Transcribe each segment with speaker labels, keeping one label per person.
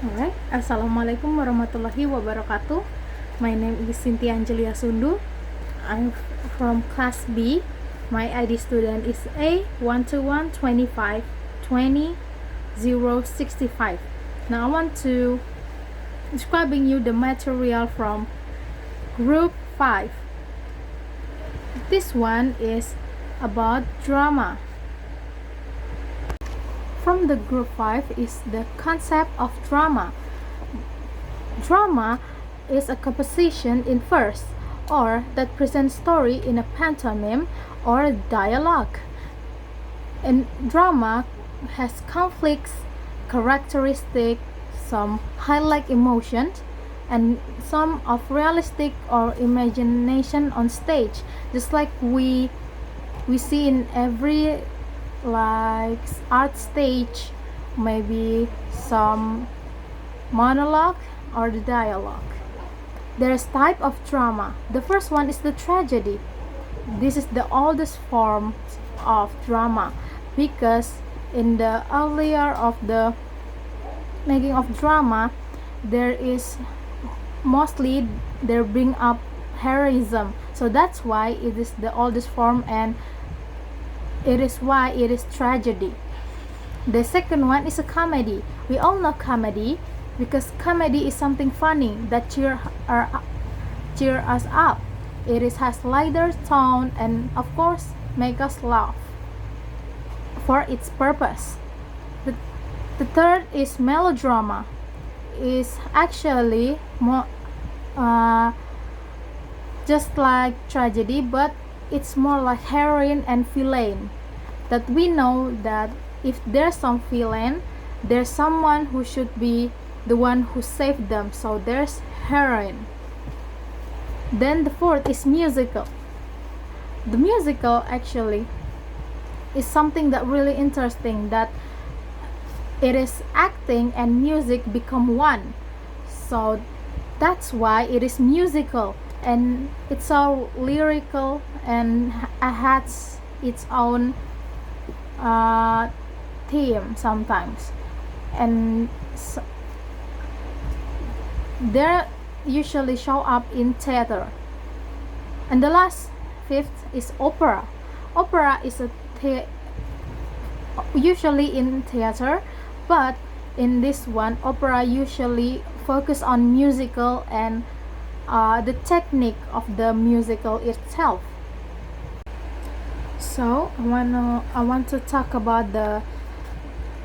Speaker 1: Alright, Assalamualaikum warahmatullahi wabarakatuh. My name is Chintya Angelia. I'm from class B. My ID student is A121252065. Now I want to describing you the material from group 5. This one is about drama. From the group 5 is the concept of drama. Drama is a composition in verse or that presents story in a pantomime or dialogue. And drama has conflicts, characteristics, some highlight emotions, and some of realistic or imagination on stage, just like we see in every like art stage, maybe some monologue or the dialogue. There's type of drama. The first one is the tragedy. This is the oldest form of drama because in the earlier of the making of drama, there is mostly they bring up heroism. So that's why it is the oldest form, and it is why it is tragedy. The second one is a comedy. We all know comedy because comedy is something funny that cheer us up. Has lighter tone and of course make us laugh for its purpose. The third is melodrama. Is actually more just like tragedy, but it's more like heroine and villain. That we know that if there's some villain, there's someone who should be the one who saved them. So there's heroine. Then the fourth is musical. The musical actually is something that really interesting, that it is acting and music become one. So that's why it is musical, and it's so lyrical and has its own theme sometimes, and they usually show up in theater. And the last fifth is opera. Opera is usually in theater, but in this one, opera usually focus on musical and the technique of the musical itself. So I want to talk about the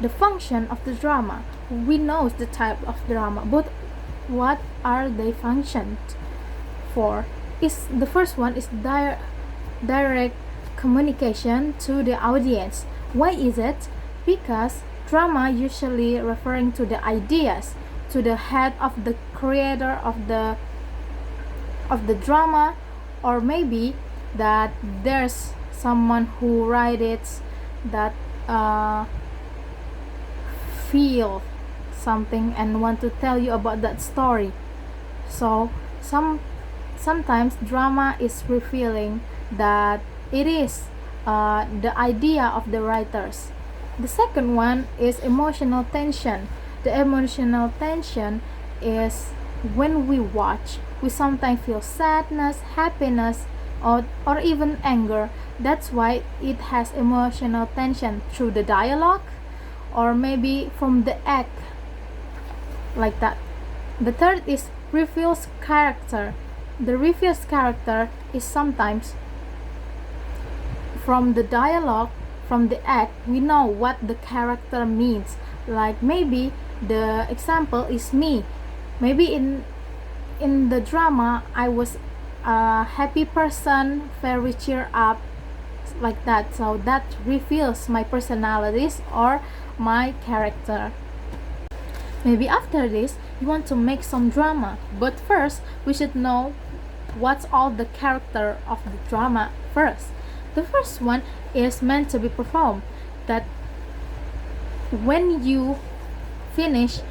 Speaker 1: function of the drama. We know the type of drama, but what are they functioned for? Is the first one is direct communication to the audience. Why is it? Because drama usually referring to the ideas, to the head of the creator of the drama, or maybe that there's someone who write it that feel something and want to tell you about that story. So sometimes drama is revealing that it is the idea of the writers. The second one is emotional tension. The emotional tension is when we watch, we sometimes feel sadness, happiness, or even anger. That's why it has emotional tension through the dialogue or maybe from the act, like that. The third is reveals character. The reveals character is sometimes from the dialogue, from the act, we know what the character means. Like maybe the example is me. Maybe in the drama I was a happy person, very cheer up, like that. So that reveals my personalities or my character. Maybe after this you want to make some drama, but first we should know what's all the character of the drama first. The first one is meant to be performed. That when you finish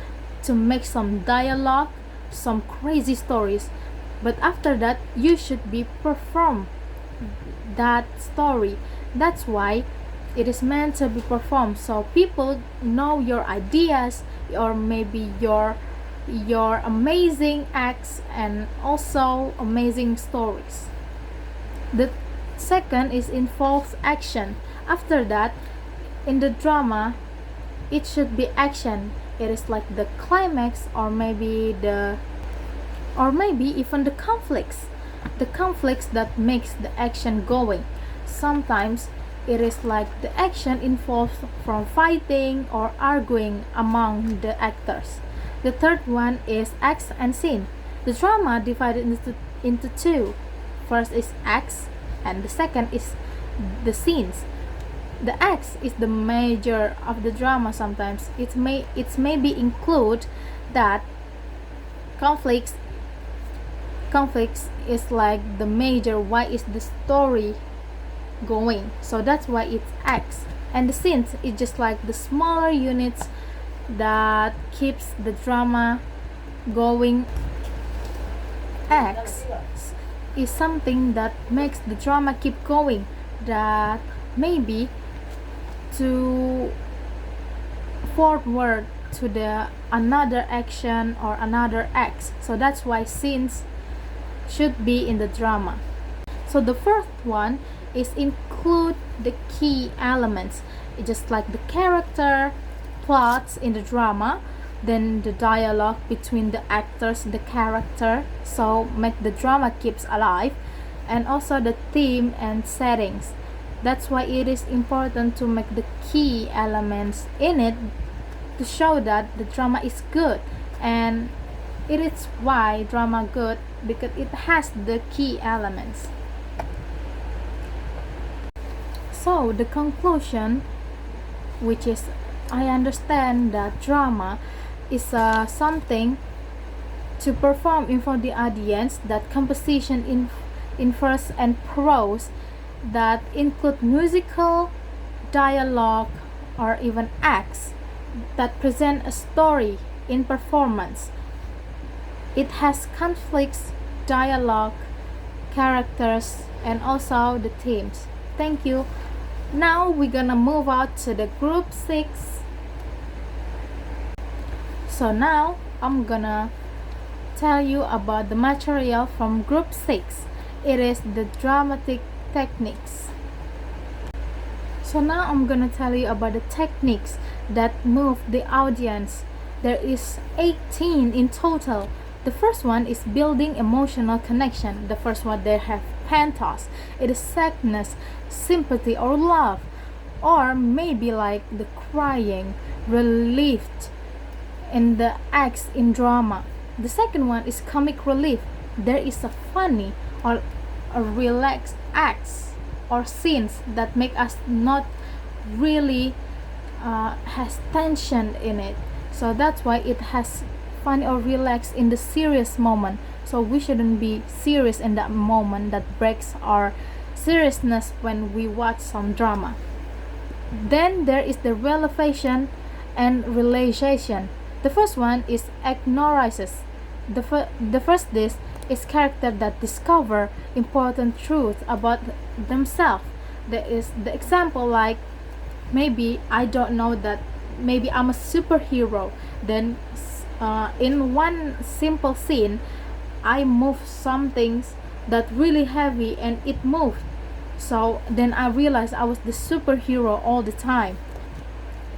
Speaker 1: to make some dialogue, some crazy stories, but after that you should be perform that story. That's why it is meant to be performed, so people know your ideas, or maybe your amazing acts and also amazing stories. The second is involves action. After that, in the drama, it should be action. It is like the climax, or maybe even the conflicts that makes the action going. Sometimes it is like the action involves from fighting or arguing among the actors. The third one is acts and scene. The drama divided into two. First is acts and the second is the scenes. The acts is the major of the drama. Sometimes it may be include that conflicts conflicts is like the major why is the story going, so that's why it's acts. And the scenes is just like the smaller units that keeps the drama going. Acts is something that makes the drama keep going, that maybe to forward to the another action or another act, so that's why scenes should be in the drama. So the first one is include the key elements, just like the character plots in the drama, then the dialogue between the actors, the character, so make the drama keeps alive, and also the theme and settings. That's why it is important to make the key elements in it to show that the drama is good. And it is why drama good, because it has the key elements. So the conclusion, which is I understand that drama is something to perform in front of the audience, that composition in verse and prose that include musical, dialogue, or even acts that present a story in performance. It has conflicts, dialogue, characters, and also the themes. Thank you. Now we're gonna move out to the group 6. So now I'm gonna tell you about the material from group 6. It is the dramatic techniques. So now I'm gonna tell you about the techniques that move the audience. There is 18 in total. The first one is building emotional connection. The first one, they have pathos. It is sadness, sympathy, or love, or maybe like the crying, relief in the acts in drama. The second one is comic relief. There is a funny or a relaxed acts or scenes that make us not really has tension in it. So that's why it has funny or relaxed in the serious moment. So we shouldn't be serious in that moment that breaks our seriousness when we watch some drama. Then there is the revelation and realization. The first one is acknowledges. The first this is character that discover important truth about themselves. There is the example like maybe I don't know that maybe I'm a superhero. Then in one simple scene I move some things that really heavy and it moved. So then I realized I was the superhero all the time.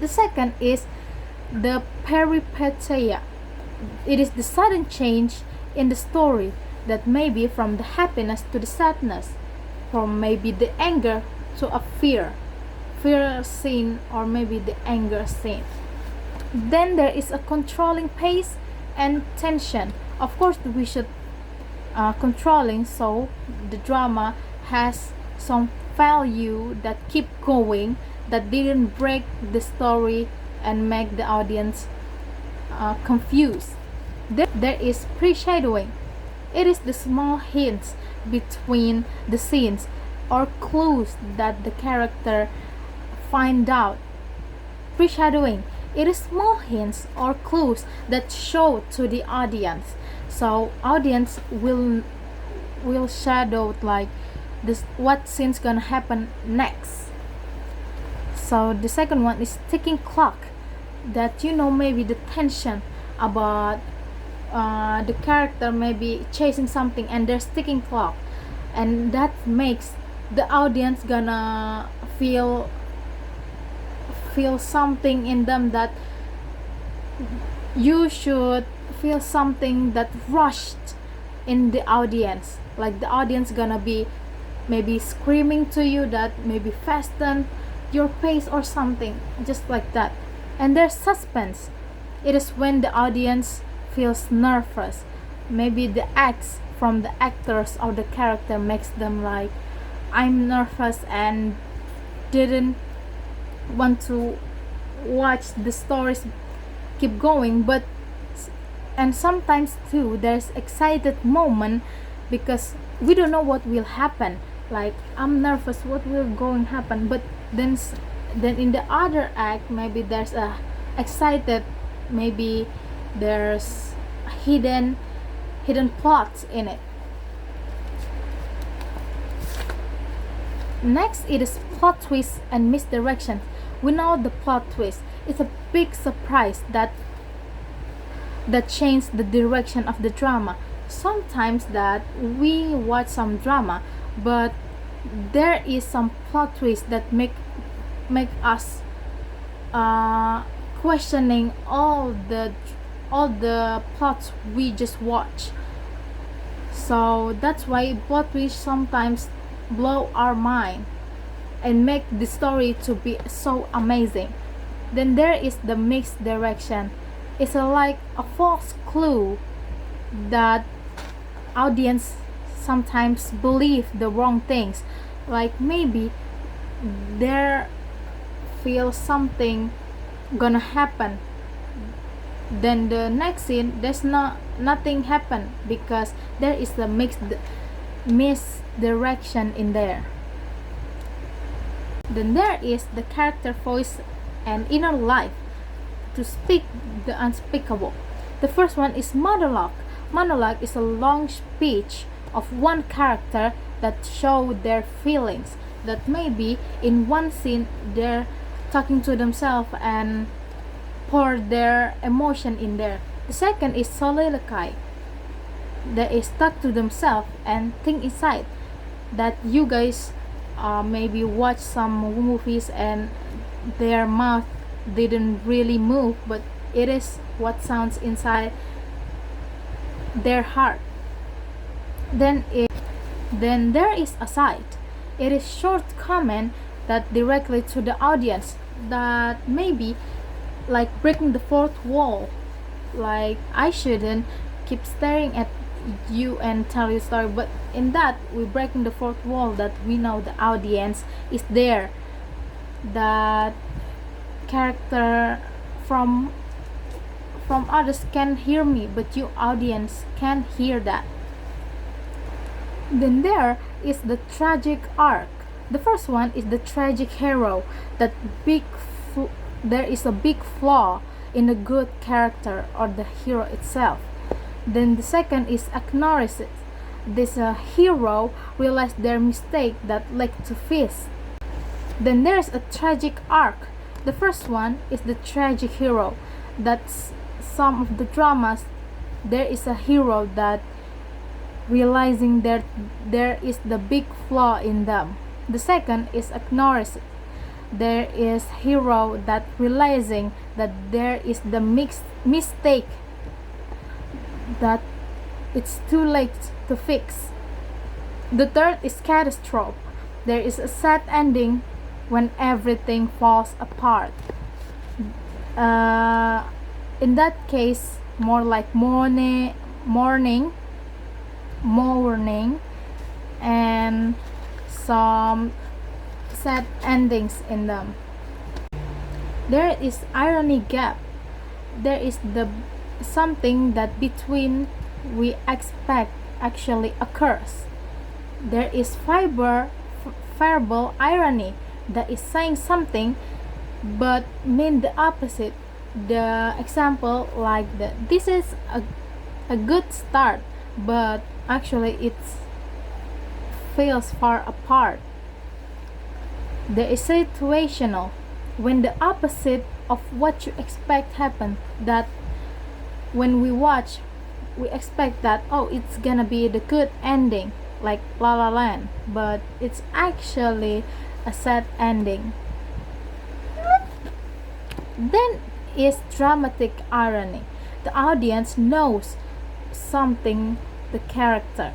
Speaker 1: The second is the peripeteia. It is the sudden change in the story that may be from the happiness to the sadness, from maybe the anger to a fear scene, or maybe the anger scene. Then there is a controlling pace and tension. Of course we should controlling, so the drama has some value that keep going, that didn't break the story and make the audience confused. There is pre-shadowing. It is the small hints between the scenes or clues that the character find out. Pre-shadowing, it is small hints or clues that show to the audience, so audience will shadow like this what scene's gonna happen next. So the second one is ticking clock. that maybe the tension about the character maybe chasing something and there's ticking clock, and that makes the audience gonna feel something in them, that you should feel something that rushed in the audience, like the audience gonna be maybe screaming to you that maybe fasten your pace or something just like that. And there's suspense. It is when the audience feels nervous, maybe the acts from the actors or the character makes them like, I'm nervous and didn't want to watch the stories keep going. But and sometimes too there's excited moment because we don't know what will happen, like I'm nervous what will going happen. But then in the other act maybe there's a excited, maybe there's hidden plots in it. Next, it is plot twist and misdirection. We know the plot twist. It's a big surprise that changed the direction of the drama. Sometimes that we watch some drama, but there is some plot twist that make us questioning all the plots we just watched. So that's why plot twist sometimes blow our mind and make the story to be so amazing. Then there is the mixed direction. It's like a false clue that audience sometimes believe the wrong things, like maybe there feel something gonna happen, then the next scene there's nothing happen because there is the misdirection in there. Then there is the character voice and inner life to speak the unspeakable. The first one is monologue. Monologue is a long speech of one character that show their feelings, that maybe in one scene they're talking to themselves and pour their emotion in there. The second is soliloquy, that is talk to themselves and think inside, that you guys maybe watch some movies and their mouth didn't really move, but it is what sounds inside their heart. Then there is aside. It is short comment that directly to the audience, that maybe like breaking the fourth wall, like I shouldn't keep staring at you and tell you story, but in that we're breaking the fourth wall, that we know the audience is there, that character from others can hear me but you audience can't hear that. Then there is the tragic arc. The first one is the tragic hero, that there is a big flaw in the good character or the hero itself. Then the second is acknowledge. This hero realized their mistake that led to feast. Then there's a tragic arc. The first one is the tragic hero. That's some of the dramas. There is a hero that realizing that there is the big flaw in them. The second is acknowledge. There is hero that realizing that there is the mistake, that it's too late to fix. The third is catastrophe. There is a sad ending when everything falls apart. In that case, more like mourning, and some sad endings in them. There is irony gap. There is the something that between we expect actually occurs. There is verbal irony, that is saying something but mean the opposite. The example like this is a good start, but actually it feels far apart. There is situational, when the opposite of what you expect happen, that when we watch we expect that, oh, it's gonna be the good ending like La La Land, but it's actually a sad ending. Then is dramatic irony. The audience knows something, the character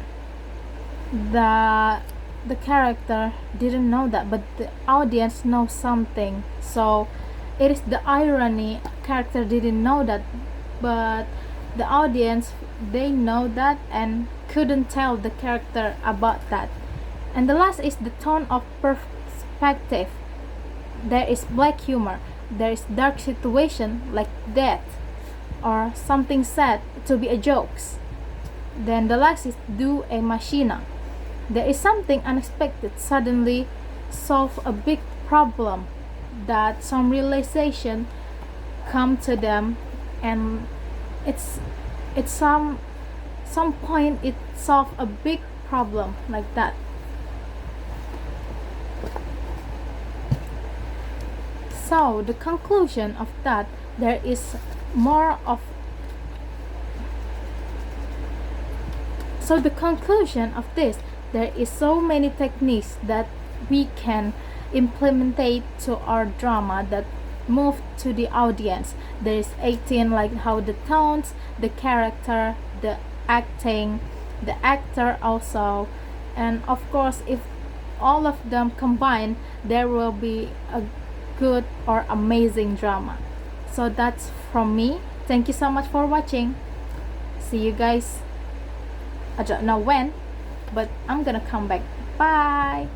Speaker 1: the the character didn't know that, but the audience knows something. So it is the irony, character didn't know that, but the audience, they know that and couldn't tell the character about that. And the last is the tone of perspective. There is black humor, there is dark situation like death or something sad to be a jokes. Then the last is do a machina. There is something unexpected suddenly solve a big problem, that some realization come to them, and it's some point it solve a big problem like that. So the conclusion of that, there is more of so the conclusion of this, there is so many techniques that we can implementate to our drama that move to the audience. There is 18, like how the tones, the character, the acting, the actor also, and of course if all of them combined, there will be a good or amazing drama. So that's from me. Thank you so much for watching. See you guys. I don't know when, but I'm gonna come back. Bye.